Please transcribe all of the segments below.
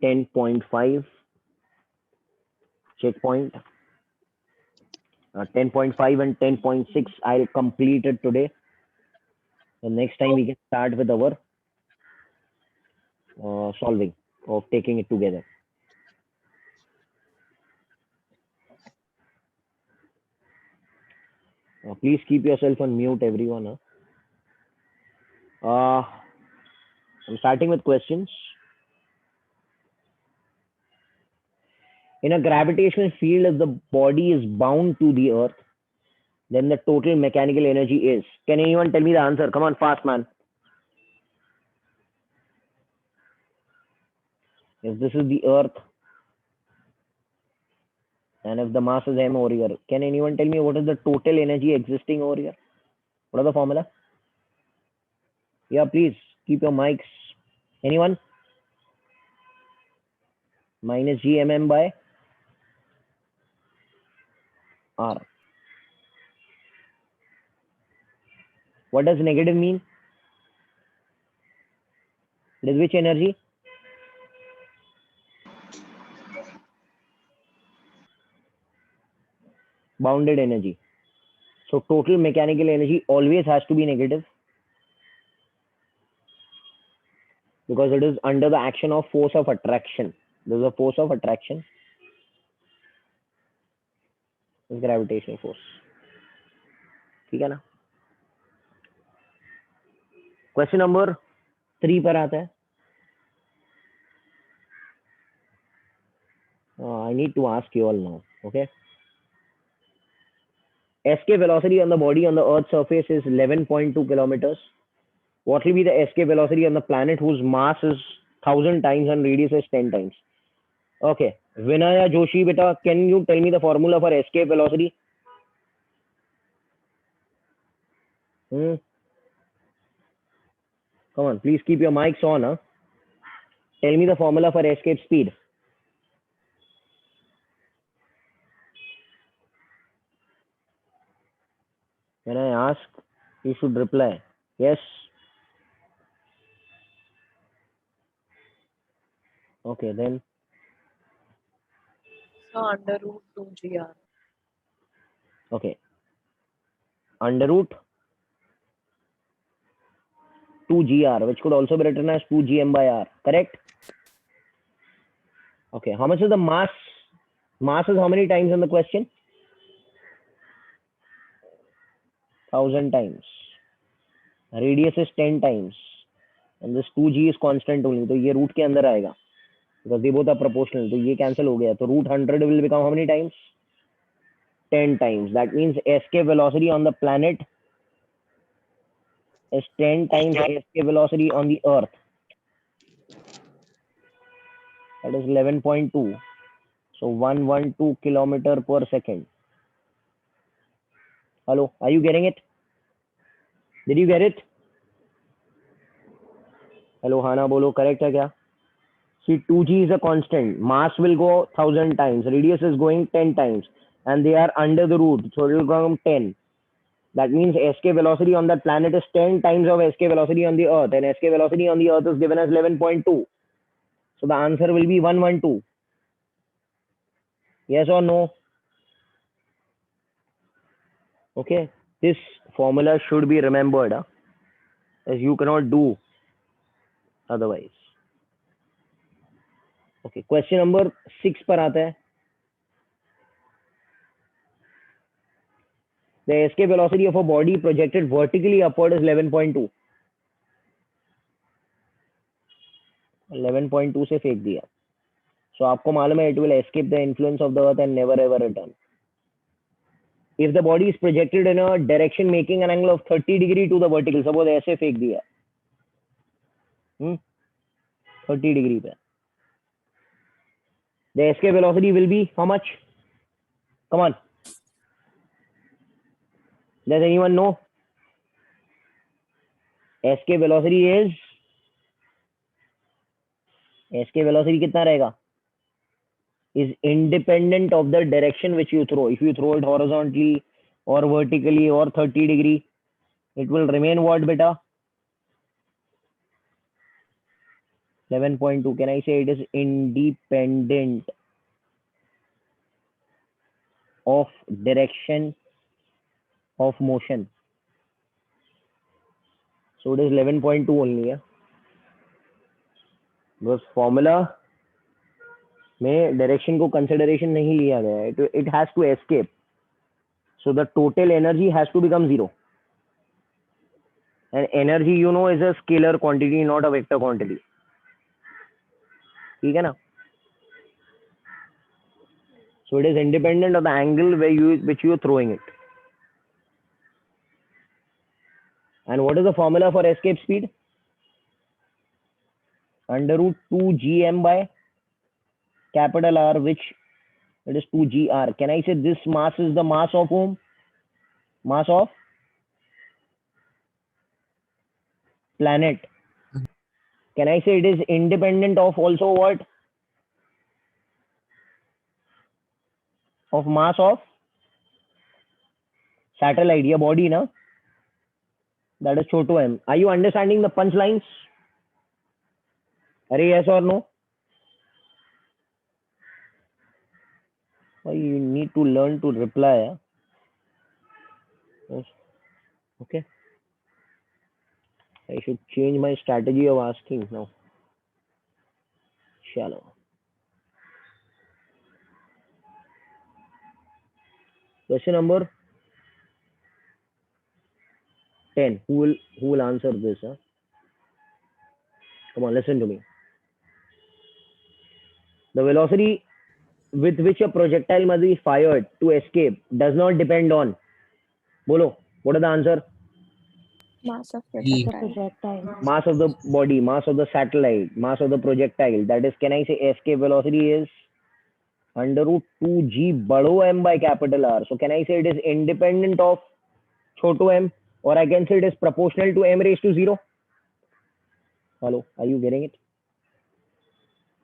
10.5 checkpoint. 10.5 and 10.6 I'll complete it today. The next time we can start with our solving of taking it together. Please keep yourself on mute, everyone. I'm starting with questions. In a gravitational field, if the body is bound to the earth, then the total mechanical energy is. Can anyone tell me the answer? Come on, fast, man. If this is the earth, and if the mass is m over here, can anyone tell me what is the total energy existing over here? What is the formula? Yeah, please keep your mics. Anyone? Minus gmm by r. What does negative mean? It is which energy? Bounded energy. So total mechanical energy always has to be negative, because it is under the action of force of attraction. There is a force of attraction. This gravitational force. ठीक है ना? Question number 3 पर आता है. I need to ask you all now. Okay. Escape velocity on the body on the Earth's surface is 11.2 kilometers. What will be the escape velocity on the planet whose mass is 1000 times and radius is 10 times? Okay. Vinaya Joshi, beta, can you tell me the formula for escape velocity? Come on, please keep your mics on. Tell me the formula for escape speed. When I ask, you should reply. Yes. Okay, then. So under root 2 gr. Okay. Under root 2 gr, which could also be written as 2 gm by r. Correct? Okay. How much is the mass? Mass is how many times in the question? 1000 times. Radius is 10 times. And this 2g is constant only. तो ये root के अंदर आएगा. Because they both are proportional. तो ये cancel हो गया. तो root 100 will become how many times? 10 times. That means escape velocity on the planet is 10 times escape velocity on the earth. That is 11.2. So 112 kilometer per second. Hello, are you getting it? Did you get it? Hello, Hana, bolo, correct hai kya? See, 2g is a constant. Mass will go 1000 times. Radius is going 10 times. And they are under the root. So it will come 10. That means escape velocity on that planet is 10 times of escape velocity on the earth. And escape velocity on the earth is given as 11.2. So the answer will be 112. Yes or no? Okay. This formula should be remembered, as you cannot do otherwise. Okay. Question number 6 पर आता है. The escape velocity of a body projected vertically upward is 11.2. 11.2 से फेंक दिया. So आपको मालूम है it will escape the influence of the earth and never ever return. If the body is projected in a direction making an angle of 30 degree to the vertical, suppose ऐसे फेंक दिया 30 degree पे, the escape velocity will be how much? Come on. Does anyone know? Escape velocity कितना रहेगा? Is independent of the direction which you throw. If you throw it horizontally or vertically or 30 degree, it will remain what, beta? 11.2. Can I say it is independent of direction of motion? So it is 11.2 only. Yeah. बस formula में direction को consideration नहीं लिया गया है. It has to escape, so the total energy has to become zero, and energy you know is a scalar quantity, not a vector quantity. ठीक है ना? So it is independent of the angle which you are throwing it. And what is the formula for escape speed? Under root 2 gm by capital R, which it is 2 gr. Can I say this mass is the mass of whom? Mass of planet. Can I say it is independent of also what? Of mass of satellite, या body ना? That is छोटो m. Are you understanding the punchlines? अरे yes or no? You need to learn to reply. Yes. Okay. I should change my strategy of asking now. Shallow. Question number 10. Who will answer this? Huh? Come on, listen to me. The velocity with which a projectile must be fired to escape does not depend on. Bolo, what is the answer? Mass of G. projectile. Mass of the body, mass of the satellite, mass of the projectile. That is, can I say escape velocity is under root 2g bado m by capital R. So can I say it is independent of choto m, or I can say it is proportional to m raised to 0? Hello, are you getting it?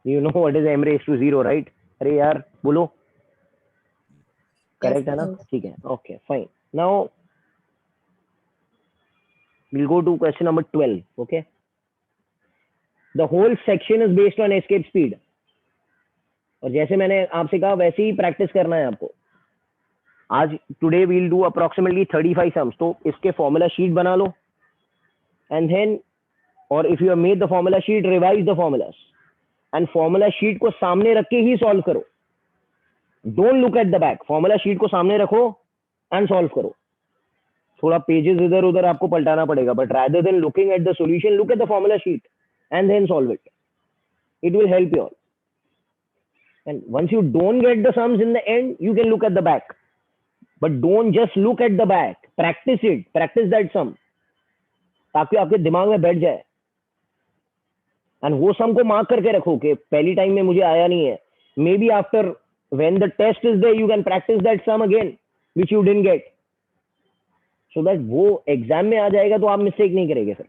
You know what is m raised to 0, right? अरे यार बोलो. Correct है ना? ठीक है. Okay, fine. Now we'll go to question number 12. Okay. The whole section is based on escape speed. और जैसे मैंने आपसे कहा वैसे ही प्रैक्टिस करना है आपको. आज today we'll do approximately 35 sums. तो इसके फॉर्मूला शीट बना लो, एंड देन, और if you have made the formula sheet, revise the formulas, and formula sheet को सामने रख के ही सॉल्व करो. Don't look at the back. Formula sheet को सामने रखो एंड सॉल्व करो. थोड़ा पेजेस इधर उधर आपको पलटाना पड़ेगा, but rather than looking at the solution, look at the formula sheet and then solve it. It will help you all. And once you don't get the sums in the end, you can look at the back. But don't just look at the back. Practice it. Practice that sum. ताकि आपके दिमाग में बैठ जाए. And वो sum को mark करके रखो कि पहली टाइम में मुझे आया नहीं है. Maybe after when the test is there, you can practice that sum again, which you didn't get. So that वो एग्जाम में आ जाएगा तो आप मिस्टेक नहीं करेंगे फिर.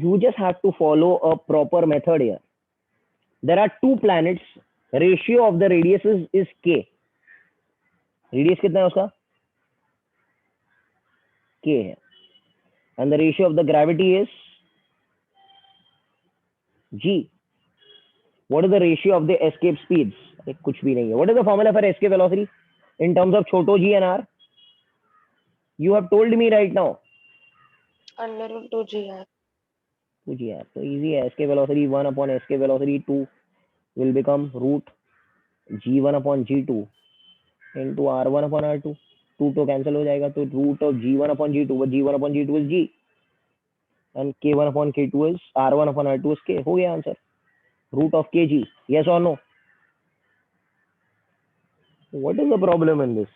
You just have to follow a proper method here. There are two planets. Ratio of the radius is k. Radius कितना है उसका? K है. And the ratio of the gravity is g. What is the ratio of the escape speeds? कुछ भी नहीं है. What is the formula for escape velocity in terms of छोटो g and r? You have told me right now. Under root 2gr. 2gr. So easy है. Escape velocity 1 upon escape velocity 2 will become root g1 upon g2 into r1 upon r2. 2 तो cancel हो जाएगा, तो root of g1 upon g2, but g1 upon g2 is g, and k1 upon k2 is r1 upon r2 is k. हो गया answer. Root of kg. Yes or no? What is the problem in this?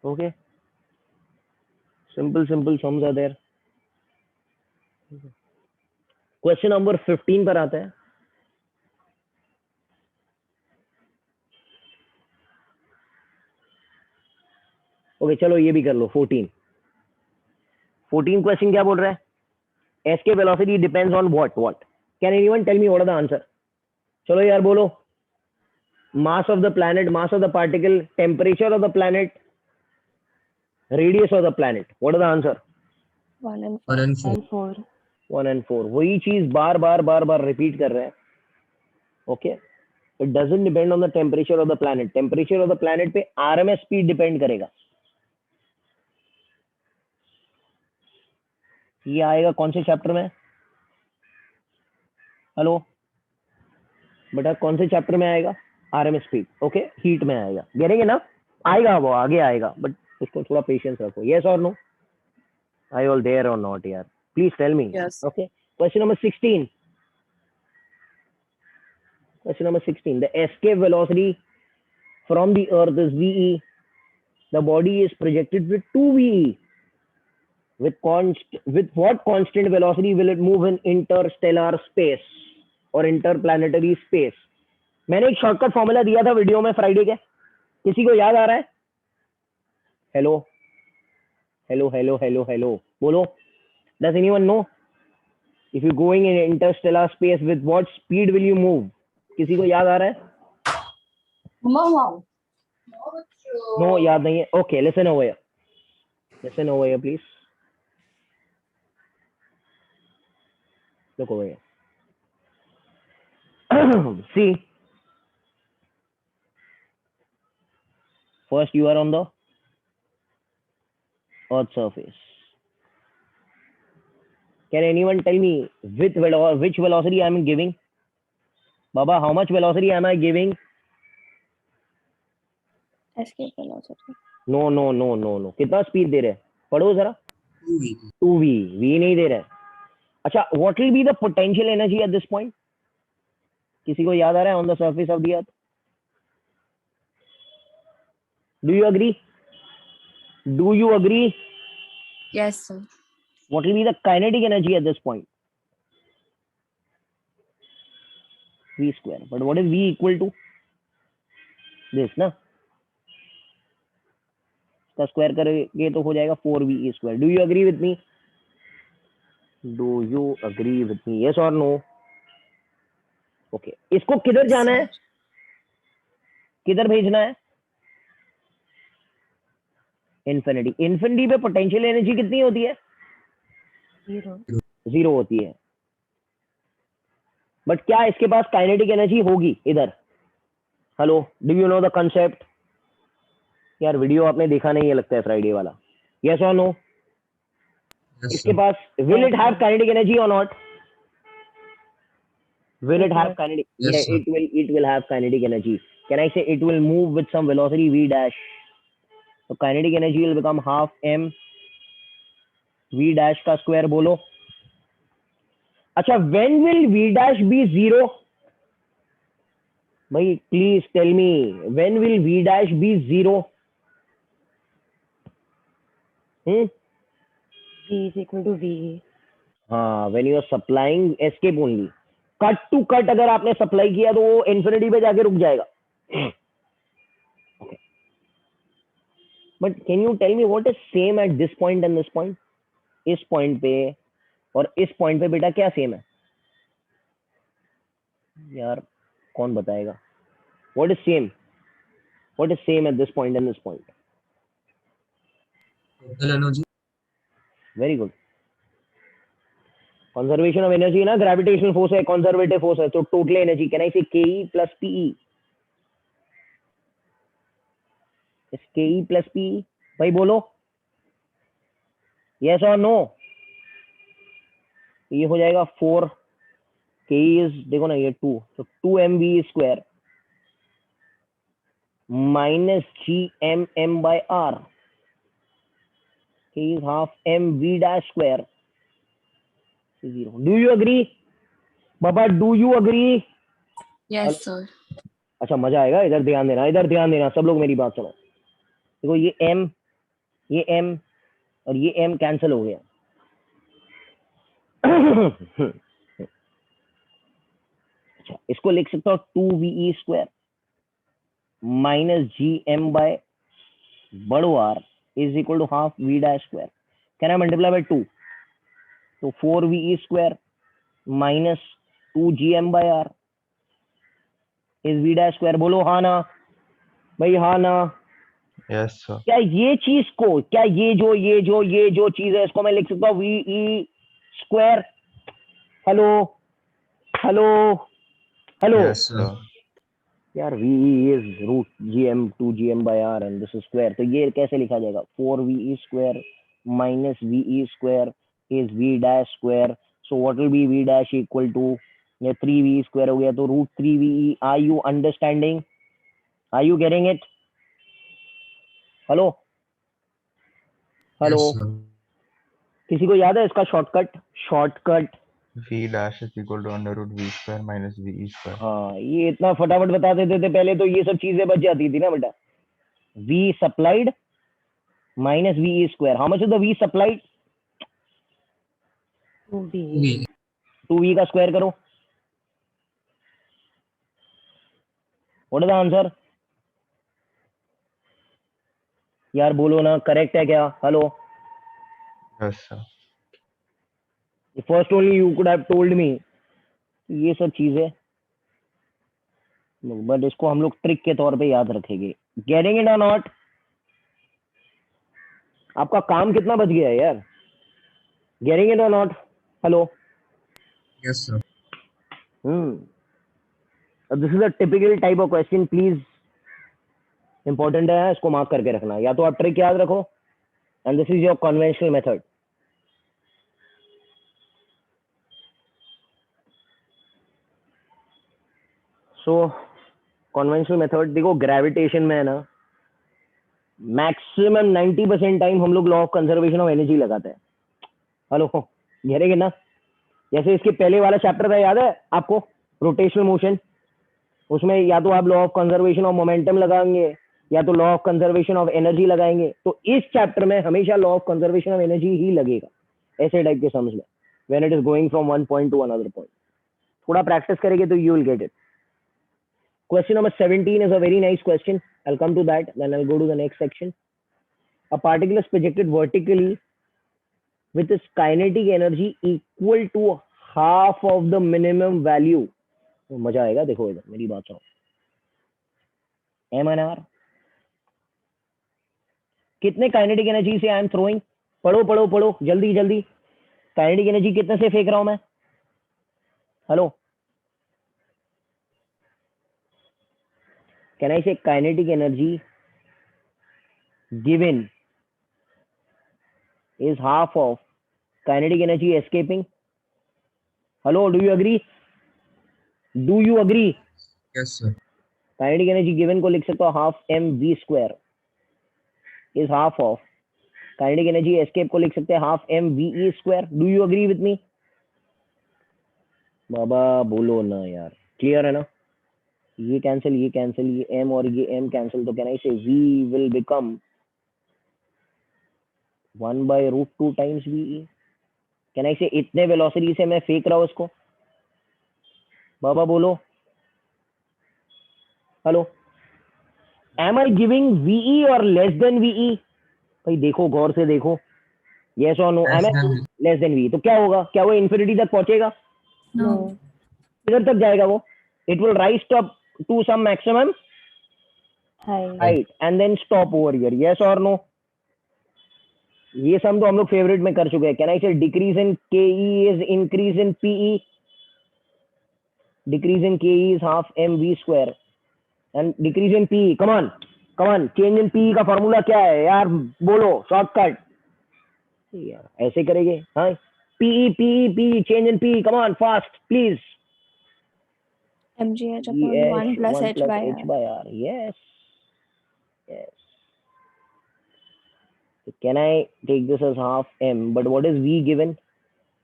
Okay. Simple sums are there. Question number 15 पर आता है. Okay चलो ये भी कर लो. 14 question क्या बोल रहा है? Escape velocity depends on what. Can anyone tell me what are the answer? चलो यार बोलो. Mass of the planet, mass of the particle, temperature of the planet, radius of the planet. What are the answer? 1 and 1 and 4. 4. 1 and 4 वही चीज बार बार repeat कर रहे हैं. Okay, it doesn't depend on the temperature of the planet. Temperature of the planet पे RMS speed depend करेगा. ये आएगा कौन से चैप्टर में? हेलो बेटा, कौन से चैप्टर में आएगा? RMS speed. ओके, हीट में आएगा. गिरेंगे ना, आएगा, वो आगे आएगा, बट उसको थोड़ा पेशेंस रखो. यस और नो? आई ऑल देयर और नॉट यार? Please tell me. Yes. Okay, question number 16. Question number 16. The escape velocity from the earth is VE. The body is projected with 2 VE. With what constant velocity will it move in interstellar space or interplanetary space? मैंने एक shortcut formula दिया था video में Friday के. किसी को याद आ रहा है? Hello hello hello hello hello बोलो. Does anyone know? If you're going in interstellar space, with what speed will you move? किसी को याद आ रहा है? नो, याद नहीं है. Okay, listen over here. Listen over here, please. Look over here. See, first you are on the Earth surface. Can anyone tell me which velocity I am giving? Baba, how much velocity am I giving? Escape velocity. No. कितना speed दे रहे हैं? पढ़ो जरा. 2v. 2v. v नहीं दे रहे हैं. अच्छा, what will be the potential energy at this point? किसी को याद आ रहा है? On the surface of the earth. Do you agree? Do you agree? Yes, sir. What will be the kinetic energy at this point? V square. But what is V equal to? This, ना? इसका square करेंगे तो हो जाएगा 4VE square. Do you agree with me? Do you agree with me? Yes or no? Okay. इसको किधर जाना है? किधर भेजना है? इन्फिनिटी. इन्फिनिटी पे पोटेंशियल एनर्जी कितनी होती है? 0 होती है. बट क्या इसके पास काइनेटिक एनर्जी होगी इधर? Hello, do you know the concept? यार वीडियो आपने देखा नहीं है लगता है फ्राइडे वाला. यस और नो? Yes, इसके sir. Pass will it have kinetic energy और not? Will it have kinetic? Yes, Yeah, sir. it will have kinetic energy. Can I say it will move with some velocity v dash? So kinetic energy will become half m v dash का square. बोलो. अच्छा, when will v dash be 0? भाई please tell me, when will v dash be 0? V is equal to V. हाँ, when you are supplying escape only. Cut to cut अगर आपने supply किया तो वो इन्फिनिटी पे जाके रुक जाएगा. But can you tell me what is same at this point and this point? इस पॉइंट पे और इस पॉइंट पे बेटा क्या सेम है यार? कौन बताएगा? What is same? What is same at this point and this point? Total energy. Very good. Conservation of energy ना, ग्रेविटेशनल फोर्स है, कंजर्वेटिव फोर्स है, तो टोटल एनर्जी कैन आई से के प्लस पीई? के प्लस पीई भाई बोलो. Yes और नो? ये हो जाएगा 4 के इज, देखो ना ये 2, तो 2mv square minus gmm by r. K is half mv dash square. 0. Do you agree बाबा? Do you agree? Yes, sir. अच्छा, मजा आएगा. इधर ध्यान देना, इधर ध्यान देना, सब लोग मेरी बात सुनो. देखो ये m और ये m कैंसिल हो गया. अच्छा, इसको लिख सकता हूँ 2ve square minus gm by बड़ो r is equal to half v dash square. Can I multiply by 2? तो 4ve square minus 2gm by r is v dash square. बोलो हाँ ना भाई, हाँ ना? Yes sir. क्या ये चीज को, क्या ये जो चीज है इसको मैं लिख सकता हूँ V E square hello hello hello Yes, sir. यार V is root G M two G M by R and this is square, तो ये कैसे लिखा जाएगा? 4 VE square minus VE square is V dash square, so what will be V dash equal to, ये 3VE square हो गया तो √3VE। Are you understanding? Are you getting it? Hello hello, Yes, sir. किसी को याद है इसका shortcut? Shortcut V dash is equal to under root V square minus VE square. हाँ, ये इतना फटाफट बता देते थे पहले तो ये सब चीजें बच जाती थी ना बेटा। V supplied minus VE square, how much is the V supplied? 2V. 2V. 2V का स्क्वायर करो, व्हाट इज द आंसर? यार बोलो ना, करेक्ट है क्या? Hello, Yes, sir. First only you could have told me ये सब चीजें, बट इसको हम लोग ट्रिक के तौर पे याद रखेंगे। गेटिंग इट और नॉट? आपका काम कितना बच गया है यार? गेटिंग इट और not? Hello, Yes, sir. This is a typical type of question, please important है, इसको मार्क करके रखना। या तो आप ट्रिक याद रखो and this is your conventional method. So conventional method देखो, ग्रेविटेशन में है ना, मैक्सिमम 90% टाइम हम लोग law of conservation of energy लगाते हैं। हेलो, घेरेंगे ना? जैसे इसके पहले वाला चैप्टर था, याद है आपको, रोटेशनल मोशन, उसमें या तो आप law of conservation of momentum लगाएंगे या तो law of conservation of energy लगाएंगे। तो इस चैप्टर में हमेशा law of conservation of energy ही लगेगा, ऐसे टाइप के समझ में, when it is going from one point to another point. थोड़ा प्रैक्टिस करेंगे तो you will get it. Question number 17 is a very nice question. I'll come to that, then I'll go to the next section. A particle is projected vertically with its kinetic energy equal to half of the minimum value. तो मजा आएगा, देखो इधर मेरी बात सुनो। M N R कितने kinetic energy से आई एम थ्रोइंग? पढ़ो पढ़ो पढ़ो, जल्दी जल्दी। काइनेटिक एनर्जी कितने से फेंक रहा हूं मैं? हेलो, कैन आई से kinetic energy given is half of kinetic energy escaping? Hello, do you agree? Do you agree? Yes, sir. Kinetic energy given को लिख सकते हो half mv square is half of kinetic energy escape को लिख सकते हैं half mve square. Do you agree with me? बाबा बोलो ना यार, क्लियर है ना? ये कैंसिल, ये m और ये m कैंसिल, तो कैन आई से v will become 1/√2 times ve? Can I से इतने वेलोसिटी से मैं फेंक रहा हूं उसको? बाबा बोलो, hello, am I giving VE और लेस देन वीई? भाई देखो, गौर से देखो, यस और नो, एम Less आई than V. Less than V, तो क्या होगा? क्या वो इन्फिनिटी तक पहुंचेगा? No. किधर तक जाएगा वो? It will rise up to some maximum Hi. Height and then stop over here, yes और नो? ये सम तो हम लोग फेवरेट में कर चुके हैं। कैन आई से decrease in K E is increase in PE? Decrease in K E is half M v square and decrease in PE, come on, change in PE का फॉर्मूला क्या है यार? बोलो शॉर्टकट यार, ऐसे करेंगे? हाँ, PE PE PE, change in PE, come on fast please. mgh upon 1 plus 1 h plus by h r. by r, yes, yes. So can I take this as half m? But what is v given?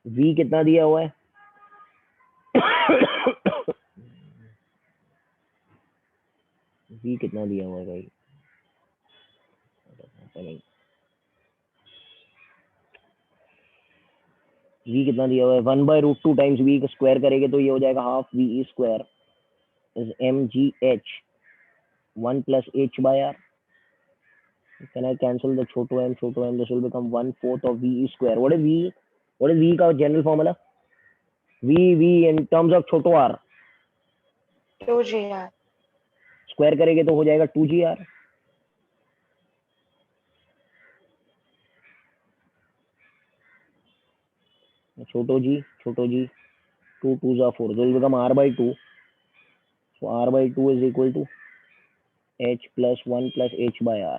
v कितना दिया हुआ है? v कितना दिया हुआ है भाई? v कितना दिया हुआ है? 1/√2 टाइम्स v का स्क्वायर करेंगे तो ये हो जाएगा half ve square is mgh 1 plus h by r. Can I cancel the छोटो m छोटो m? This will become 1/4 of ve square. What is v? What is v का general formula? v in terms of छोटो r 2GR. Square करेंगे तो हो जाएगा 2gr. छोटो जी 2 2s are 4, so it will become r by 2. So r by 2 is equal to h plus 1 plus h by r.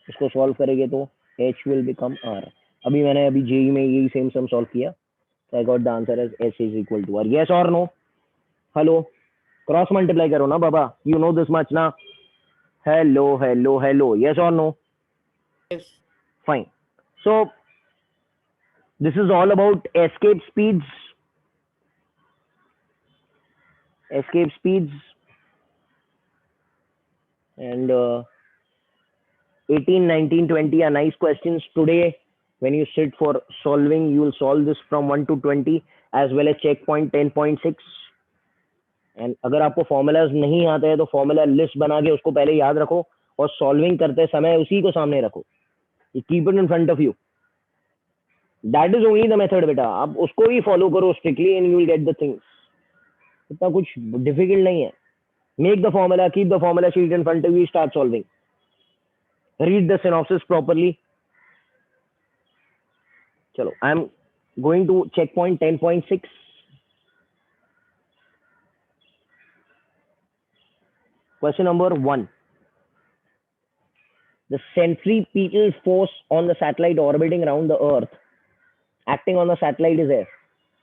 इसको solve करेंगे तो h will become r. मैंने जेई में यही सेम सम सॉल्व किया, so I got the answer as s is equal to r. Yes or no? Hello, cross multiply करो ना बाबा, you know this much ना. Hello. Yes or no? Yes. Fine. So this is all about escape speeds. And 18, 19, 20 are nice questions. Today, when you sit for solving, you will solve this from 1 to 20 as well as checkpoint 10.6. And अगर आपको formulas नहीं आते हैं तो formula list बना के उसको पहले याद रखो और solving करते समय उसी को सामने रखो. You keep it in front of you. That is only the method बेटा. आप उसको ही follow करो strictly and you will get the things. इतना कुछ difficult नहीं है. Make the formula, keep the formula sheet in front of you, start solving. Read the synopsis properly. Chalo, I am going to checkpoint 10.6. Question number 1. The centripetal force on the satellite orbiting around the Earth, acting on the satellite, is F.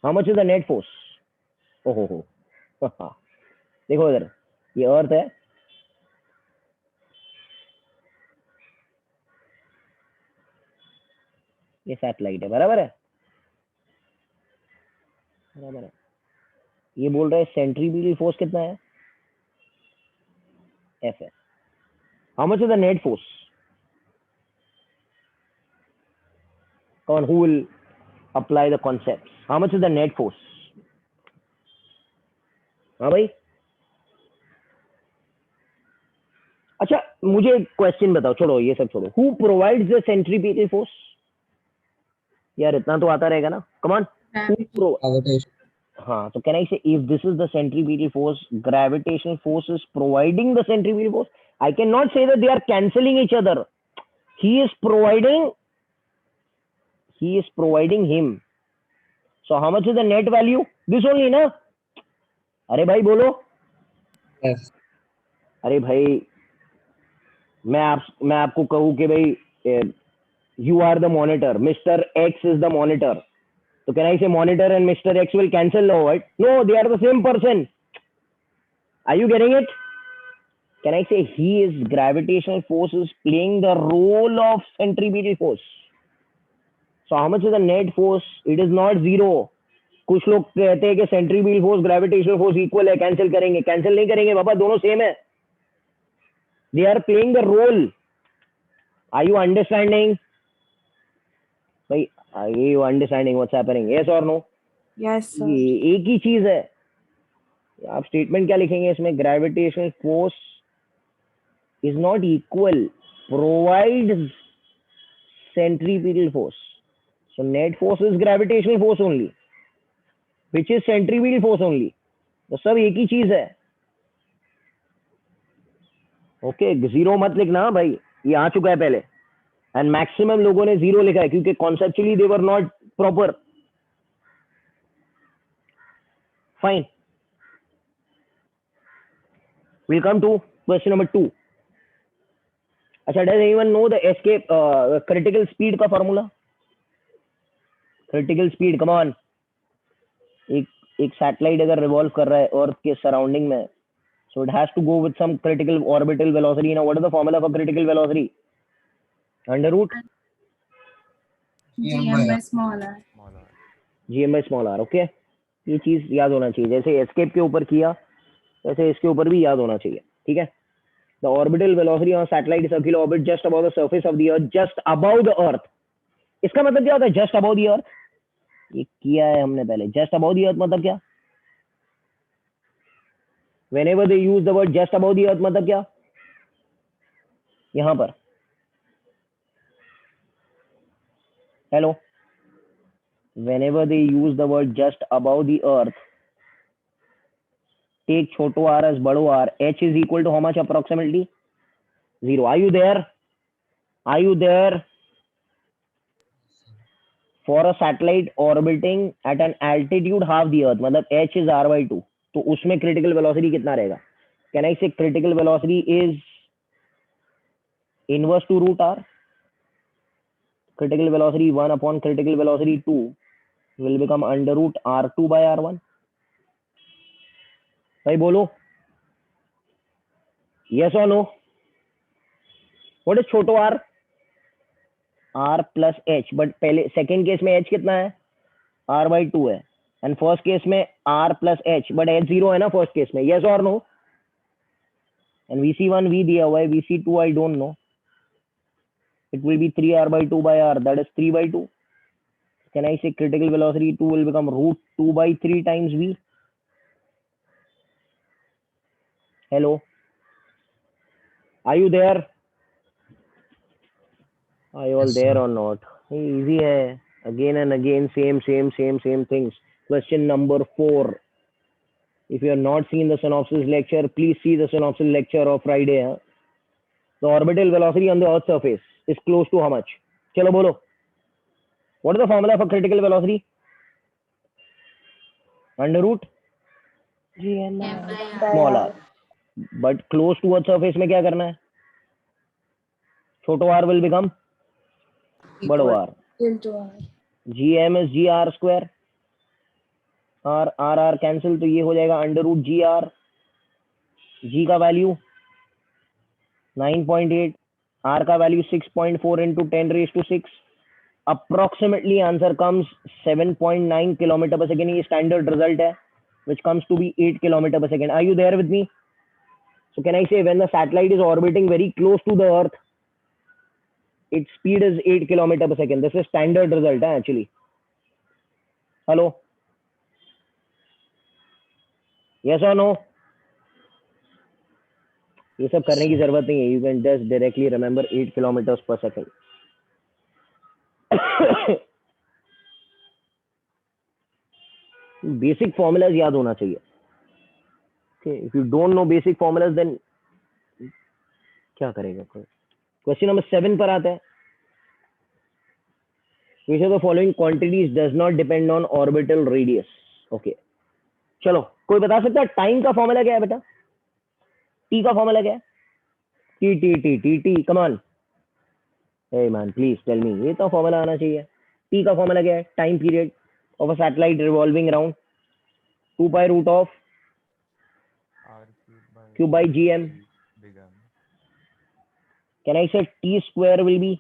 How much is the net force? Oh. देखो इधर, ये अर्थ है, ये satellite है, बराबर है. ये बोल रहा है सेंट्रीपिटल फोर्स कितना है, एफ है. How much is the net force? who will apply the concepts? How much is the net force? हाँ भाई. अच्छा, मुझे एक क्वेश्चन बताओ, छोड़ो ये सब छोड़ो. Who provides the centripetal force? यार इतना तो आता रहेगा ना. Come on. Gravitation. हाँ, so can I say if this is the centripetal force, gravitational force is providing the centripetal force? I cannot say that they are cancelling each other. He is providing him. So how much is the net value? This only ना. अरे भाई बोलो. Yes. अरे भाई मैं आपको कहूँ कि भाई you are the monitor, Mr. X is the monitor. So can I say monitor and Mr. X will cancel now, right? No, they are the same person. Are you getting it? Can I say his gravitational force is playing the role of centripetal force? So how much is the net force? It is not zero. कुछ लोग कहते हैं कि centripetal force gravitational force equal है, cancel करेंगे. Cancel नहीं करेंगे बाबा, दोनों सेम है. They are playing the role. Are you understanding? भाई, are you understanding what's happening? Yes or no? Yes, sir. ये एक ही चीज है. आप स्टेटमेंट क्या लिखेंगे इसमें? Gravitational force is not equal, provide centripetal force. So net force is gravitational force only, which is centripetal force only. तो सब एक ही चीज है. ओके, जीरो मत लिखना भाई, ये आ चुका है पहले. एंड मैक्सिमम लोगों ने जीरो लिखा है क्योंकि conceptually they were not proper. Fine, we'll come to question number 2. अच्छा, does anyone know the escape critical speed का formula? Critical speed, come on. एक सैटेलाइट अगर रिवॉल्व कर रहा है अर्थ के सराउंडिंग में, so it has to go with some critical orbital velocity. Now what is the formula for critical velocity? Under root GM by small r. gm by small r. Okay, ये चीज याद होना चाहिए. जैसे एस्केप के ऊपर किया वैसे इसके ऊपर भी याद होना चाहिए. ठीक है. The orbital velocity on satellite circular orbit just above the surface of the earth, just above the earth. इसका मतलब क्या होता है जस्ट अबव द अर्थ? ये किया है हमने पहले. जस्ट अबव द अर्थ मतलब क्या? whenever they use the word just above the earth मतलब क्या? यहां पर hello, whenever they use the word just above the earth, take छोटो r as बड़ो r. h is equal to how much approximately? 0. Are you there? For a satellite orbiting at an altitude half the earth, मतलब h is r/2, तो उसमें critical velocity कितना रहेगा? Can I say critical velocity is inverse to root r. Critical velocity 1 upon critical velocity 2 will become under root r2 by r1. भाई बोलो, yes or no? What is छोटो r? r plus h, but पहले second case में h कितना है? r/2 है, and first case में r plus h, but h 0 है ना फर्स्ट केस में, yes or no? And vc1 v दिया हुआ है, vc2 I don't know. It will be 3r/2 by r, that is 3/2. Can I say critical velocity 2 will become root 2 by 3 times v? Hello? Are you there? Are you all Yes, there sir. or not? Easy hai. Again and again, same things. Question number 4. If you have not seen the synopsis lecture, please see the synopsis lecture of Friday. Huh? The orbital velocity on the Earth's surface is close to how much? Chalo bolo. What is the formula for critical velocity? Under root GM small r. But close to Earth's surface में क्या करना है? छोटो r will become बड़ो r. into R. gm is gr square. r cancel, तो ये हो जाएगा अंडर रूट gr. g का वैल्यू 9.8, r का value 6.4 into 10 raised to 6. Approximately answer comes 7.9 kilometer per second. ये standard result है, which comes to be 8 kilometer per second. Are you there with me? So can I say when the satellite is orbiting very close to the Earth, its speed is 8 kilometer per second. This is standard result actually. Hello? Yes or no? ये सब करने की जरूरत नहीं है. You can just directly remember 8 kilometers per second. Basic formulas याद होना चाहिए. Okay, if you don't know basic formulas, then क्या करेगा कोई? क्वेश्चन नंबर 7 पर आता है. Which of the following quantities does not depend on orbital radius? Okay, चलो कोई बता सकता है टाइम का फॉर्मूला क्या है बेटा? टी का फॉर्मूला क्या है? टी टी टी टी टी come on. Hey man please tell me, ये तो फॉर्मूला आना चाहिए. टी का फॉर्मूला क्या है? Time period of a satellite revolving around 2 pi root of r cube by gm. become Can I say t square will be?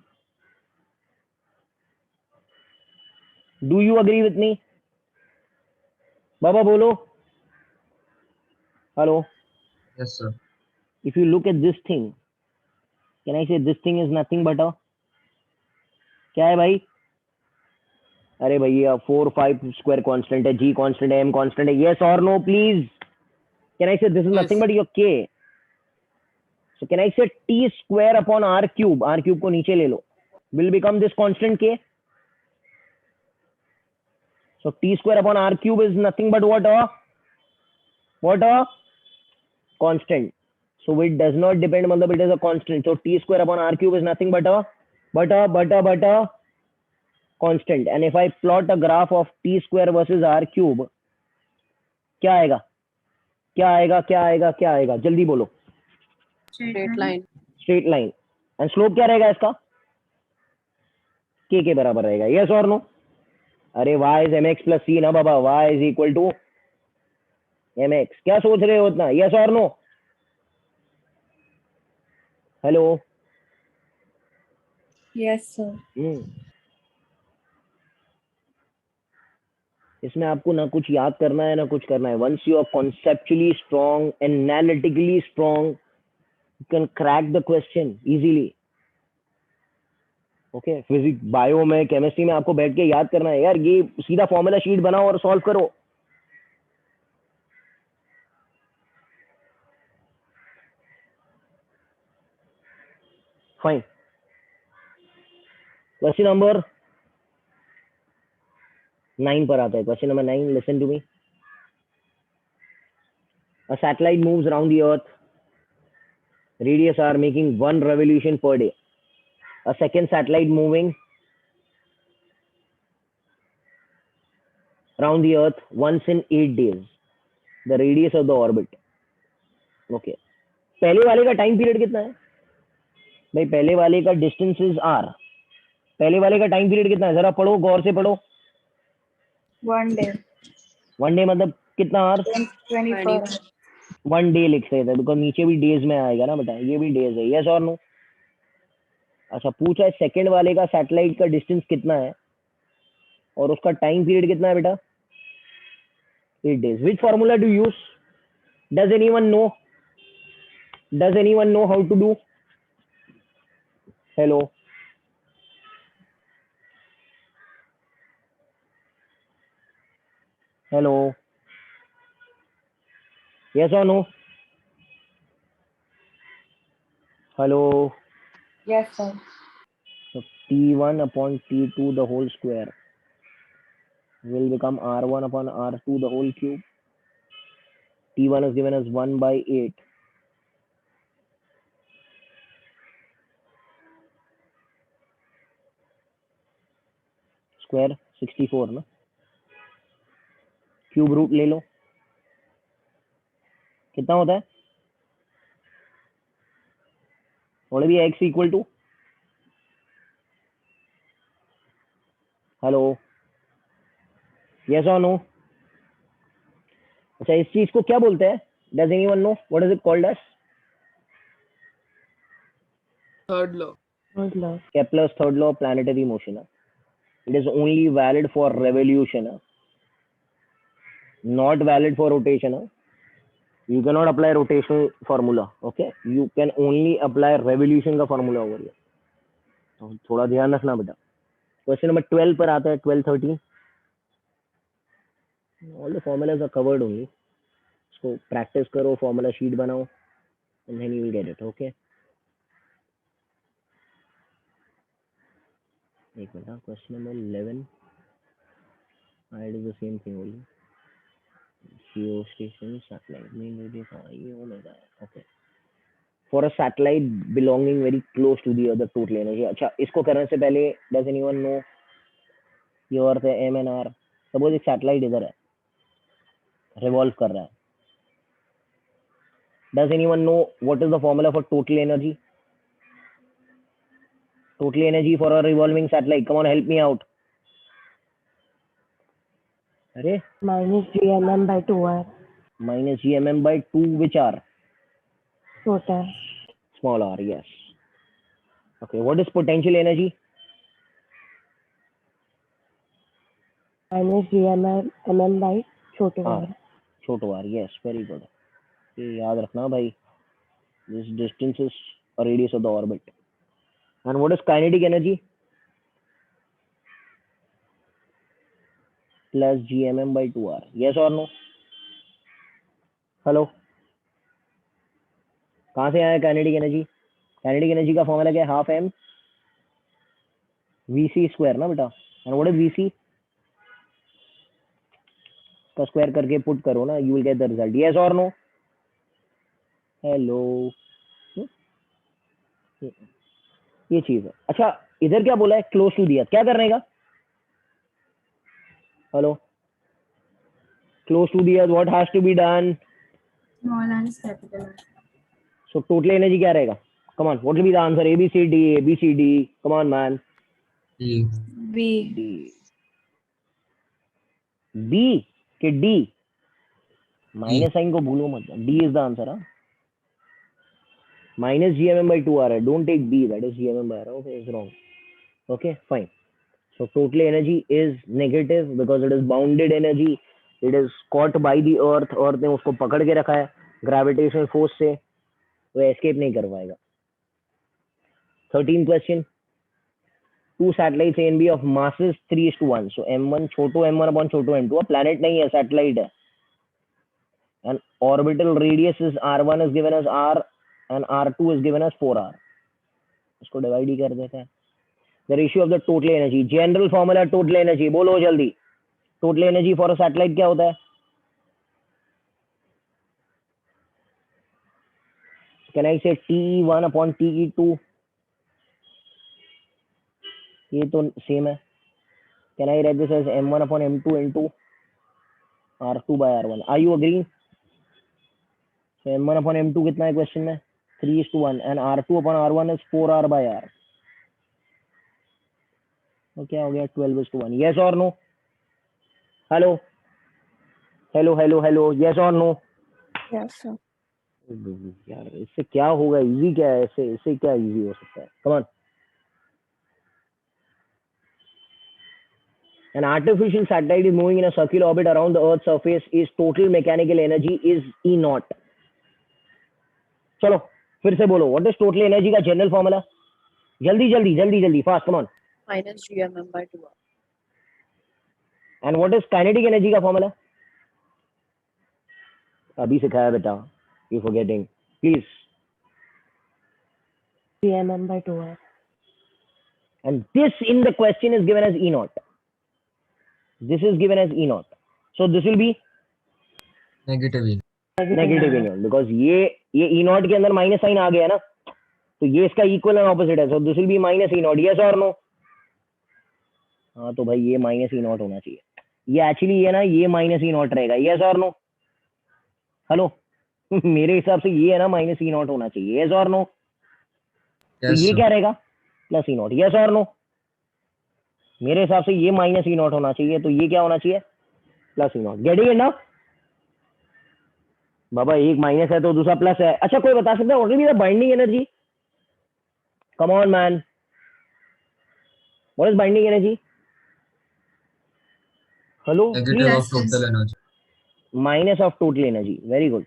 Do you agree with me? Baba bolo. Hello. Yes, sir. If you look at this thing, can I say this thing is nothing but a क्या है भाई? अरे भैया 4 5 square constant है, g constant है, m constant है. Yes or no please? Can I say this is nothing but your k? So can I say t square upon r cube? R cube को नीचे ले लो. Will become this constant k. So t square upon r cube is nothing but what a constant. So it does not depend, मतलब it is a constant. So t square upon r cube is nothing but a constant. And if I plot a graph of t square versus r cube, क्या आएगा? क्या आएगा? क्या आएगा? क्या आएगा? जल्दी बोलो. Straight line. Straight line. And slope क्या रहेगा इसका? k के बराबर रहेगा. यस और नो? अरे y is mx plus c ना बाबा. y is equal to mx. क्या सोच रहे हो इतना? यस और नो? हेलो. Yes, sir. इसमें आपको ना कुछ याद करना है ना कुछ करना है. Once you are conceptually strong, analytically strong, you can crack the question easily. Okay, physics bio में केमिस्ट्री में आपको बैठ के याद करना है यार. ये सीधा फॉर्मूला शीट बनाओ और सॉल्व करो. फाइन. क्वेश्चन नंबर 9 पर आता है. Question number 9, listen to me. A satellite moves around the earth, radius r, making 1 revolution per day. A second satellite moving around the earth once in 8 days, the radius of the orbit. Okay, पहले वाले का time period कितना है भाई? पहले वाले का distance is are, पहले वाले का टाइम पीरियड कितना है? जरा पढ़ो, गौर से पढ़ो। 1 day. 1 डे मतलब कितना आर? 24. 1 डे लिख सकते हैं बिकॉज नीचे भी डेज में आएगा ना बेटा, ये भी डेज है। यस और नो? अच्छा, पूछा है सेकंड वाले का सैटेलाइट का डिस्टेंस कितना है और उसका टाइम पीरियड कितना है बेटा? 8 days. Which formula do you use? Does anyone know? Does anyone know how to do? Hello. Hello. Yes or no? Hello. Yes, sir. So T1 upon T2 the whole square will become R1 upon R2 the whole cube. T1 is given as 1 by 8. Square 64 ना? Cube root ले लो, कितना होता है? what will be x equal to? Hello, yes और no? अच्छा, इस चीज को क्या बोलते हैं? Does anyone know what is it called as? Third law. Kepler's third law of planetary motion. It is only valid for revolution, not valid for rotation. You cannot apply rotational formula. Okay, you can only apply revolution का formula over here. तो थोड़ा ध्यान रखना बेटा। Question number 12 पर आता है, 12, 13. All the formulas are covered only. So practice करो, formula sheet बनाओ, and then you will get it. Okay. एक minute, question number 11. I do the same thing only. Geostation satellite main radius ये होगा. Okay. For a satellite belonging very close to the other total energy. अच्छा, इसको करने से पहले does anyone know ये अर्थ है M and R. सपोज एक सैटेलाइट इधर है, रिवॉल्व कर रहा है. Does anyone know what is the formula for total energy? Total energy for a revolving satellite. Come on, help me out. अरे Minus GMM by 2R. minus gmm by 2 which r? Total. Small r, yes. Okay, what is potential energy? Minus GMM by छोटे हाँ, R. छोटो r, yes, very good. ये याद रखना भाई. This distance is a radius of the orbit. And what is kinetic energy? Plus gmm by 2r. Yes or no? Hello, कहाँ से आया काइनेटिक एनर्जी? काइनेटिक एनर्जी का फॉर्मूला क्या है? Half M V C square ना बेटा. And what is V C का square करके पुट करो ना, you will get the result. Yes और नो? हेलो, ये चीज है. अच्छा, इधर क्या बोला है? क्लोज टू दिया, क्या करने का? हेलो, क्लोज टू दिया, what has to be done? Small R is capital R. So total energy क्या रहेगा? Come on, what will be the answer? A B C D, A B C D, come on man. E. B. D, B के D? Minus sign को भूलो मत, D is the answer. Minus gmm by 2 r. Don't take b, that is gmm by r. Okay, it's wrong. Okay, fine. So total energy is negative because it is bounded energy. It is caught by the earth. Earth ने उसको पकड़ के रखा है gravitational force से, वो escape नहीं कर पाएगा. 13th question. Two satellites A and B of masses 3:1. So m1 छोटो m1 upon छोटो m2. Planet नहीं है, satellite है. And orbital radius is r1 is given as r and r2 is given as 4r. इसको divide ही कर देते हैं. The ratio of the total energy. General formula total energy. बोलो जल्दी. Total energy for a satellite क्या होता है? Can I say TE1 upon TE2? ये तो सेम है. Can I write this as M1 upon M2 N2? R2 by R1. Are you agreeing? So M1 upon M2 कितना है question में? 3:1 and R2 upon R1 is 4R by R. तो क्या हो गया? 12:1. Yes or no? Hello? Hello? Yes or no? Yes, sir. यार इससे क्या होगा? इजी क्या है? इससे क्या इजी हो सकता है? Come on. An artificial satellite is moving in a circular orbit around the Earth's surface. Its total mechanical energy is E naught. चलो फिर से बोलो. What is total energy का जनरल फॉर्मूला? जल्दी fast. Come on. Minus GMM by 2R. And what is kinetic energy का formula? अभी सिखाया बेटा. You forgetting? Please. GMM by 2R. And this in the question is given as E naught. This is given as E naught. So this will be Negative E. Negative E naught because ये E naught के अंदर minus sign आ गया ना, तो ये इसका equal and opposite है. So this will be minus E naught. Yes और नो? हाँ तो भाई ये माइनस E naught होना चाहिए. ये एक्चुअली ये ना ये माइनस E naught रहेगा. यस और नो? हेलो मेरे हिसाब से ये है ना माइनस E naught होना चाहिए. यस और नो? तो Yes, ये sir. क्या रहेगा? Plus E naught. यस और नो? मेरे हिसाब से ये माइनस E naught होना चाहिए, तो ये क्या होना चाहिए? Plus E naught. Getting it now? बाबा एक माइनस है तो दूसरा प्लस है. अच्छा कोई बता सकता है what will be the binding energy? Come on man, what is binding energy? Hello? Negative of total energy. Minus of total energy. Very good.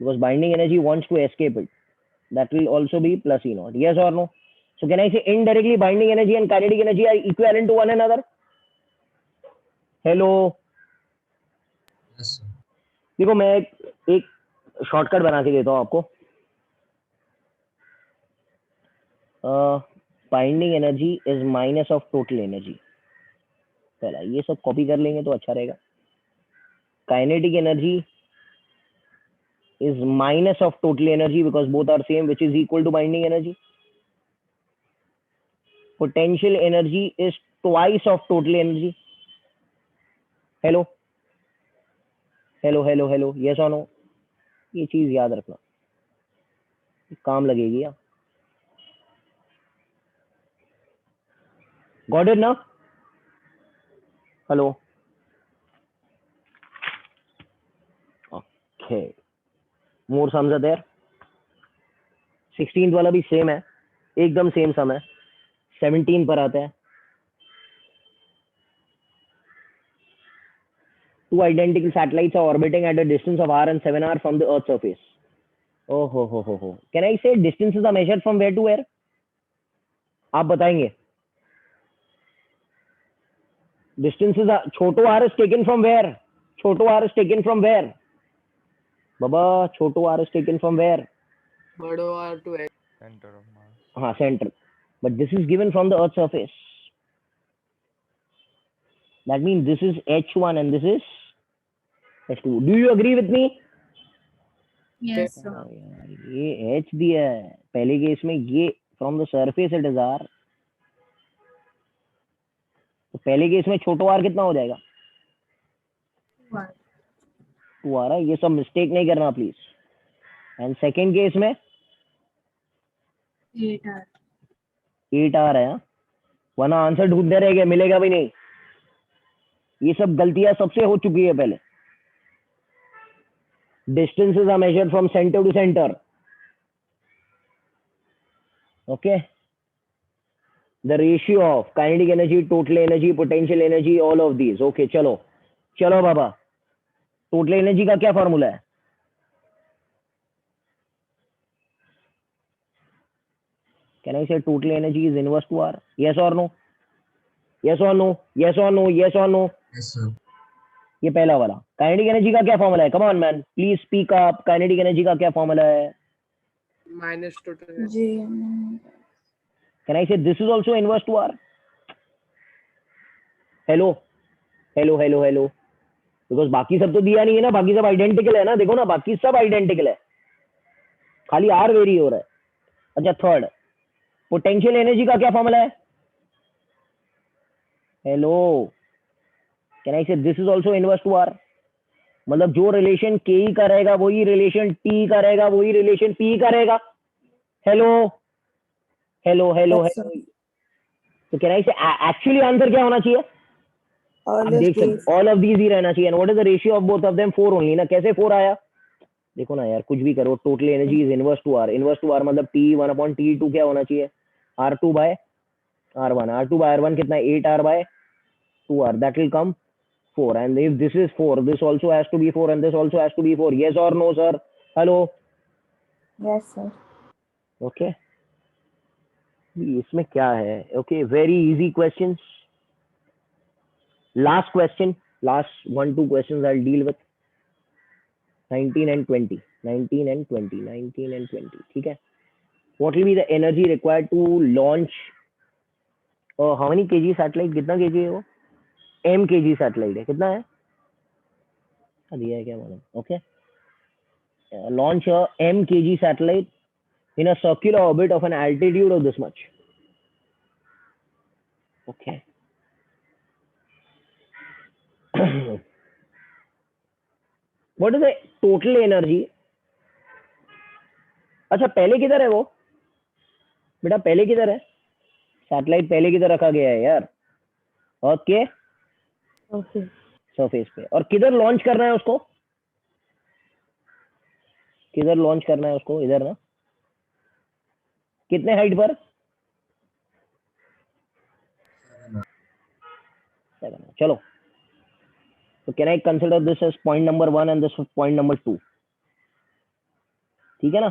Because binding energy wants to escape it. That will also be plus E naught. Yes or no? So can I say indirectly binding energy and kinetic energy are equivalent to one another? Hello? Yes, sir. देखो मैं एक shortcut बना के देता हूँ आपको. Binding energy is minus of total energy. पहला ये सब कॉपी कर लेंगे तो अच्छा रहेगा. Kinetic energy is minus of total energy because both are same, which is equal to binding energy. Potential energy is twice of total energy. Hello? Yes or no? ये चीज याद रखना, काम लगेगी. या Got it now? Hello? Okay. More sums are there. 16th वाला भी same है, एकदम सेम सम है. 17 पर आता है. Two identical satellites are orbiting at a distance of r and 7r from the Earth's surface. Oh ho. Can I say distances are measured from where to where? आप बताएंगे. Distances are छोटो r is taken from where? छोटो r is taken from where? बाबा छोटो r is taken from where? बड़ो R to H. Center of mass. हाँ center. But this is given from the Earth's surface. That means this is H1 and this is H2. Do you agree with me? Yes, sir. हाँ यार ये H दिया है पहले case में, ये from the surface it is R. तो पहले केस में छोटो R कितना हो जाएगा? 2R. 2 आ रहा है. ये सब मिस्टेक नहीं करना प्लीज. एंड सेकेंड केस में 8R. 8 आ रहा है, वरना आंसर ढूंढते रहेंगे, मिलेगा भी नहीं. ये सब गलतियां सबसे हो चुकी है पहले. Distances are measured from center to center. Okay. The ratio of kinetic energy, total energy, potential energy, all of these. Okay, चलो बाबा. टोटल एनर्जी का क्या फॉर्मूला है? Can I say total energy is inverse to R? Yes or no? Yes or no? Yes or no? Yes or no? Yes, sir. ये पहला वाला. Kinetic energy का क्या formula है? कम on man, please speak up. Kinetic energy का क्या formula है? Minus total energy. Can I say this is also inverse to R? Hello? Because बाकी सब तो दिया नहीं है ना, बाकी सब आइडेंटिकल है ना. देखो ना बाकी सब आइडेंटिकल है, खाली R वेरी हो रहा है. अच्छा थर्ड, पोटेंशियल एनर्जी का क्या फॉर्मूला है? हेलो, कैन आई से this is also inverse two R? मतलब जो रिलेशन के ई का रहेगा वही रिलेशन टी का रहेगा, वही रिलेशन पी का रहेगा। Hello hello hello Yes, sir. Hello. तो कह रहा है इसे एक्चुअली आंसर क्या होना चाहिए? All आप of देख सकते these. ऑल ऑफ दीज ही रहना चाहिए। And what is the ratio of both of them? 4 only ना। कैसे 4 आया? देखो ना यार, कुछ भी करो, total energy is inverse to r. Inverse to r मतलब टी 1/T2 क्या होना चाहिए? R2/R1। R2/R1 कितना है? 8R/2R। That will come 4। And if this is 4, this also has to be 4 and this also has to be 4। Yes और no sir? Hello. Yes, sir. Okay इसमें क्या है? Okay very easy questions. Last question, last 1-2 questions I will deal with. 19 and 20, 19 and 20, 19 and 20, ठीक है। What will be the energy required to launch how many kg satellite? कितना kg है वो? m kg satellite है। कितना है? दिया है क्या मैंने? Okay launch a m kg satellite in a circular orbit of an altitude of this much. Okay. What is the total energy? अच्छा पहले किधर है वो बेटा? पहले किधर है? सैटेलाइट पहले किधर रखा गया है यार? Okay Okay. सरफेस पे। और किधर लॉन्च करना है उसको? किधर लॉन्च करना है उसको? इधर ना। कितने हाइट पर? 7। चलो तो can I consider this as point number 1 and this point number 2? ठीक है ना?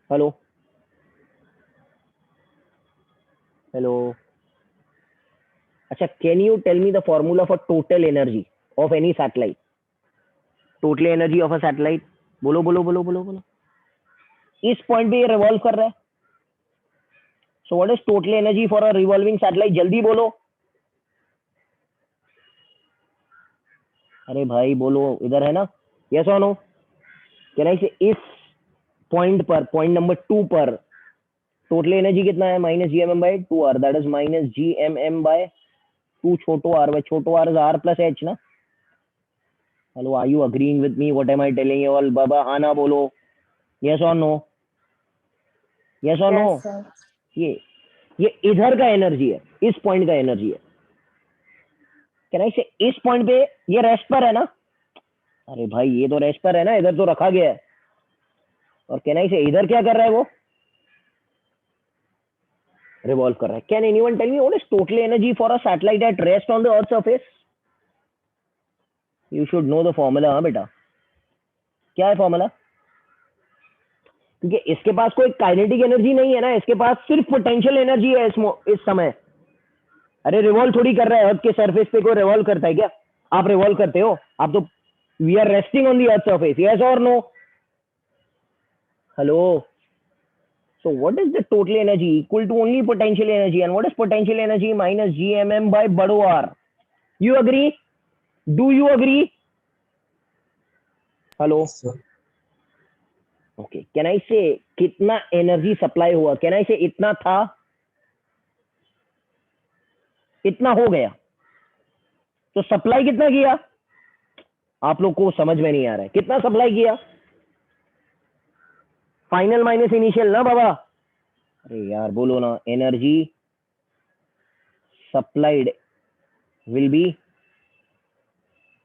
Hello hello. अच्छा can you tell me the formula for total energy of any satellite? Total energy of a satellite बोलो बोलो बोलो बोलो बोलो। इस पॉइंट पे ये रिवॉल्व कर रहा है। So what is total energy for a revolving satellite? जल्दी बोलो। अरे भाई बोलो, इधर है ना? यस और नो? कैन आई से इस पॉइंट पर, पॉइंट नंबर 2 पर टोटल एनर्जी कितना है? -gmm/2r। दैट इज -gmm/2 छोटो r बाय छोटो r is r plus h ना। Hello are you agreeing with me? What am I telling you all? बाबा आना बोलो। यस और नो? यस और नो? Yes, sir. ये इधर का एनर्जी है, इस पॉइंट का एनर्जी है। कैन आई से इस पॉइंट पे ये रेस्ट पर है ना? अरे भाई ये तो रेस्ट पर है ना, इधर तो रखा गया है। और कैन आई से इधर क्या कर रहा है वो? रिवॉल्व कर रहा है। Can anyone tell me what is total energy for a satellite at rest on the earth surface? You should know the formula. हाँ बेटा क्या है फॉर्मूला? क्योंकि इसके पास कोई काइनेटिक एनर्जी नहीं है ना, इसके पास सिर्फ पोटेंशियल एनर्जी है इस समय। अरे रिवॉल्व थोड़ी कर रहा है अर्थ के सरफेस पे। कोई रिवॉल्व करता है क्या? आप रिवॉल्व करते हो? आप तो we are resting on the earth surface. Yes और no? Hello. So what is the total energy? Equal to only potential energy. And what is potential energy? -gmm/r. You agree? Do you agree? Hello. So, Okay. Can I say कितना energy supply हुआ? Can I say इतना था, इतना हो गया। तो supply कितना किया? आप लोग को समझ में नहीं आ रहा है। कितना सप्लाई किया? फाइनल माइनस इनिशियल ना बाबा। अरे यार बोलो ना। Energy supplied will be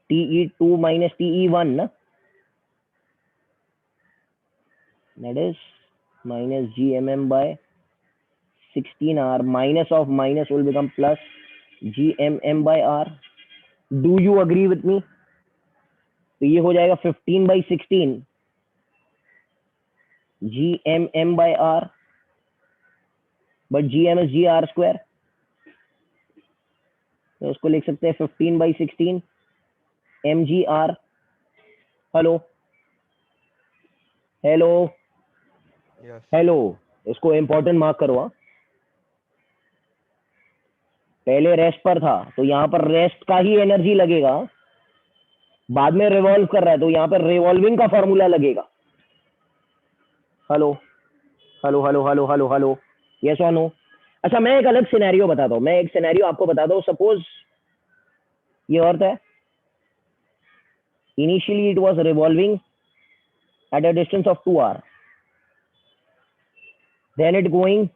TE2 minus TE1 ना। That is -gmm/16r minus of minus will become plus gmm/r. Do you agree with me? तो ये हो जाएगा 15/16 gmm/r, but gm is gr square, तो उसको लिख सकते हैं 15/16 mgr। Hello hello Yes. Hello. इसको इंपॉर्टेंट मार्क करो। हाँ पहले रेस्ट पर था तो यहाँ पर रेस्ट का ही एनर्जी लगेगा। बाद में रिवॉल्व कर रहा है तो यहाँ पर रिवॉल्विंग का फॉर्मूला लगेगा। Hello hello hello hello hello hello. Yes और नो? अच्छा मैं एक अलग सिनेरियो बताता हूँ। मैं एक सिनेरियो आपको बताता हूँ। सपोज ये अर्थ है, Initially it was revolving at a distance of 2r, then it going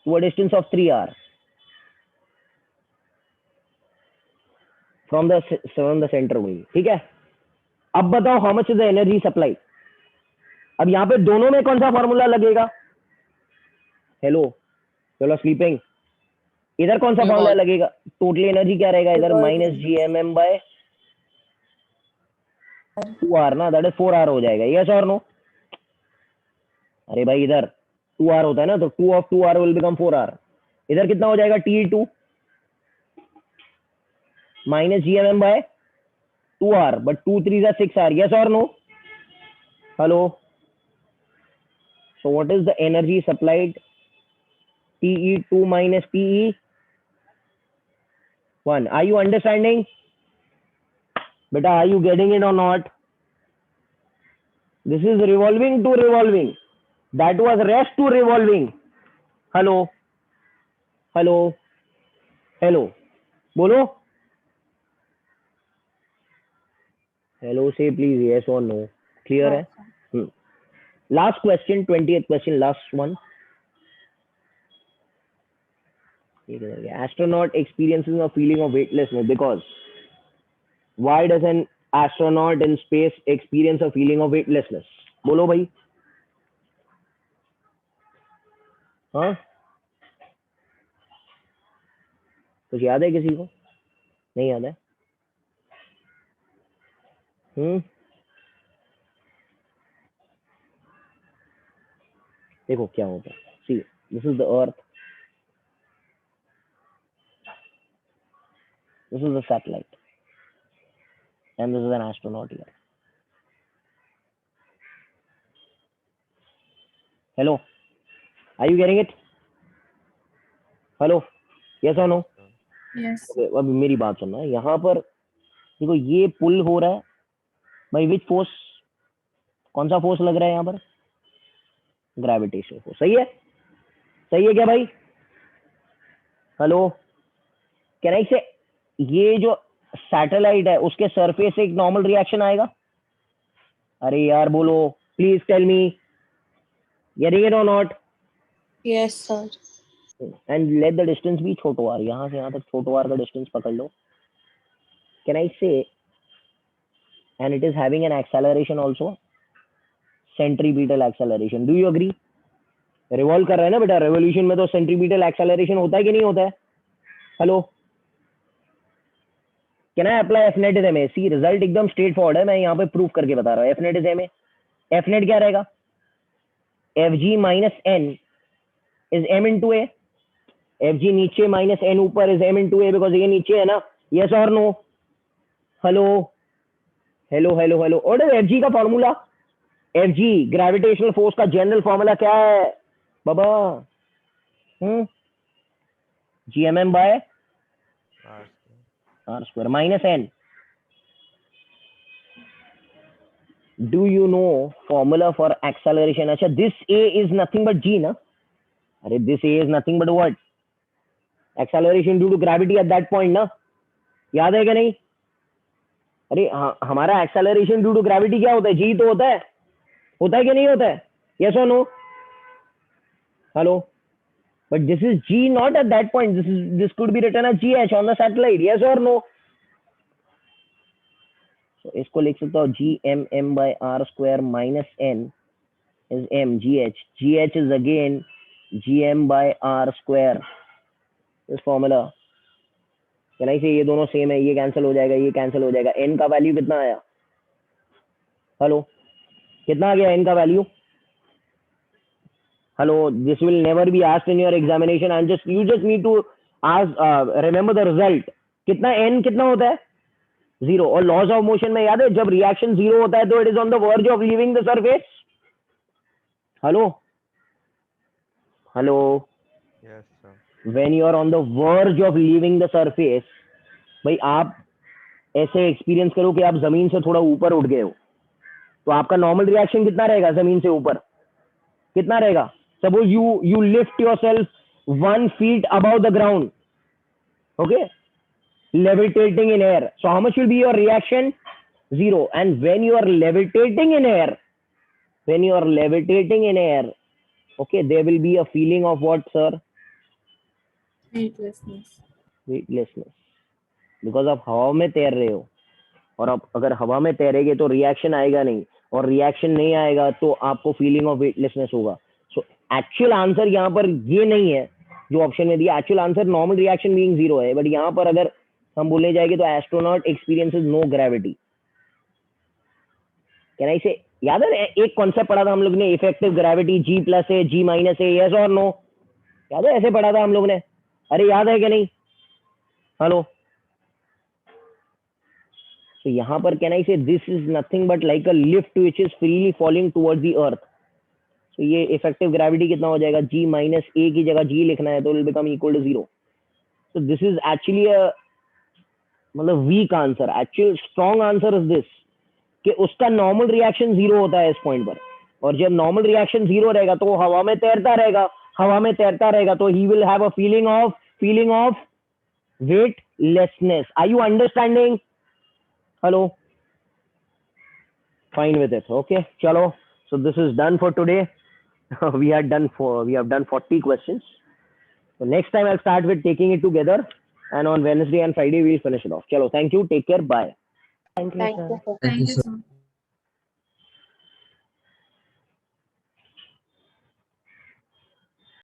to a distance of 3r from the center only. ठीक है, अब बताओ how much is the energy supply. अब यहाँ पे दोनों में कौन सा फॉर्मूला लगेगा? हेलो, चलो स्लीपिंग, इधर कौन सा फॉर्मूला लगेगा? टोटल एनर्जी क्या रहेगा इधर? Minus G M M by 2r ना, दैट इज 4r हो जाएगा. यस और नो? अरे भाई इधर 2r होता है ना, तो 2 of 2r will become 4r. इधर कितना हो जाएगा? T2 minus G M M by 2r, but 2 3 6r. Yes और no? Hello, so what is the energy supplied? TE2 minus TE1. Are you understanding? Beta, are you getting it or not? This is revolving to revolving. That was rest to revolving. Hello? Hello? Hello? Bolo? Hello, say please yes or no. Clear hai? Last question, 20th question, last one. Astronaut experiences a feeling of weightlessness because. Why does an astronaut in space experience a feeling of weightlessness? बोलो भाई. हाँ, कुछ याद है किसी को? नहीं याद है? देखो क्या होता है. See, this is the Earth. This is the satellite. And this is an astronaut here. Hello? Are you getting it? Hello? Yes or no? Yes. Okay, अब मेरी बात सुनना. यहाँ पर देखो ये पुल हो रहा है. भाई विच फोर्स, कौन सा फोर्स लग रहा है यहाँ पर? Gravitation force. सही है? सही है क्या भाई? हेलो, कैन आई से ये जो सैटेलाइट है उसके सरफेस से एक नॉर्मल रिएक्शन आएगा? अरे यार बोलो, please tell me, getting it और not? Yes, sir. And let the distance be छोटो आर. यहाँ से यहाँ तक छोटो आर का डिस्टेंस पकड़ लो. Can I say and it is having an acceleration also, centripetal acceleration. Do you agree? Revolve कर रहा है ना बेटा, रेवोल्यूशन में तो सेंट्रीपिटल एक्सेलरेशन होता है कि नहीं होता है? Hello, can I apply F net is M A? See, result एकदम स्ट्रेट फॉरवर्ड है, मैं यहाँ पे प्रूफ करके बता रहा हूँ. F net is M A. F net क्या रहेगा? F G minus N is M into A. F G नीचे माइनस एन ऊपर is M into A, because ये नीचे है ना. यस और no? Hello hello hello hello. और एफ जी का formula, F G gravitational force का जनरल फॉर्मूला क्या है बाबा? G M M by are square minus n. Do you know formula for acceleration? अच्छा, this a is nothing but G ना. अरे this a is nothing but what? Acceleration due to gravity at that point ना. याद है क्या नहीं? अरे हमारा एक्सेलरेशन ड्यू टू ग्रेविटी क्या होता है? जी तो होता है. होता है कि नहीं होता है? यस और no? Hello, but this is G not at that point. This could be written as G H on the satellite. Yes और नो? तो इसको लिख सकता हूँ G M M by are square minus N is M G H. G H is again G M by are square. इस formula can I say ये दोनों same है, ये कैंसिल हो जाएगा, ये कैंसिल हो जाएगा. एन का वैल्यू कितना आया? हेलो, कितना आ गया एन का value? Hello, this will never be asked in your examination. And just you just need to ask, remember the result. कितना एन कितना होता है? 0. और लॉज ऑफ मोशन में याद है, जब रिएक्शन 0 होता है तो it is on the verge of leaving the surface. Hello hello, Yes, sir. When you are on the verge of leaving the surface, भाई आप ऐसे एक्सपीरियंस करो कि आप जमीन से थोड़ा ऊपर उठ गए हो, तो आपका नॉर्मल रिएक्शन कितना रहेगा? जमीन से ऊपर कितना रहेगा? Suppose you lift yourself 1 feet above the ground. Okay, levitating in air. So how much will be your reaction? 0. And when you are levitating in air, okay, there will be a feeling of what, sir? Weightlessness. Weightlessness. Because आप हवा में तैर रहे हो, और आप अगर हवा में तैरेगे तो रिएक्शन आएगा नहीं, और रिएक्शन नहीं आएगा तो आपको फीलिंग ऑफ वेटलेसनेस होगा. सो एक्चुअल आंसर यहाँ पर ये नहीं है जो ऑप्शन में दिया. Actual answer normal reaction being 0 है, बट यहाँ पर अगर हम बोलने जाएंगे तो astronaut experiences no gravity. Can I say? याद है एक कॉन्सेप्ट पढ़ा था हम लोग ने, इफेक्टिव ग्रेविटी G प्लस है, G माइनस है, यस और नो? याद है, ऐसे पढ़ा था हम लोग ने. अरे याद है कि नहीं? हेलो. So यहाँ पर can I say this is nothing but like a lift which is freely falling towards the earth. So ये effective gravity कितना हो जाएगा? G minus A की जगह G लिखना है तो it will become equal to 0. So this is actually a मतलब weak answer. Actual strong answer is this कि उसका normal reaction 0 होता है इस point पर, और जब normal reaction 0 रहेगा तो वो हवा में तैरता रहेगा तो he will have a feeling of weightlessness. Are you understanding? Hello. Fine with it. Okay. Chalo. So this is done for today. we have done 40 questions. So next time I'll start with taking it together, and on Wednesday and Friday we'll finish it off. Chalo. Thank you. Take care. Bye. Thank you, Thank sir. you. Thank you, sir. Sir.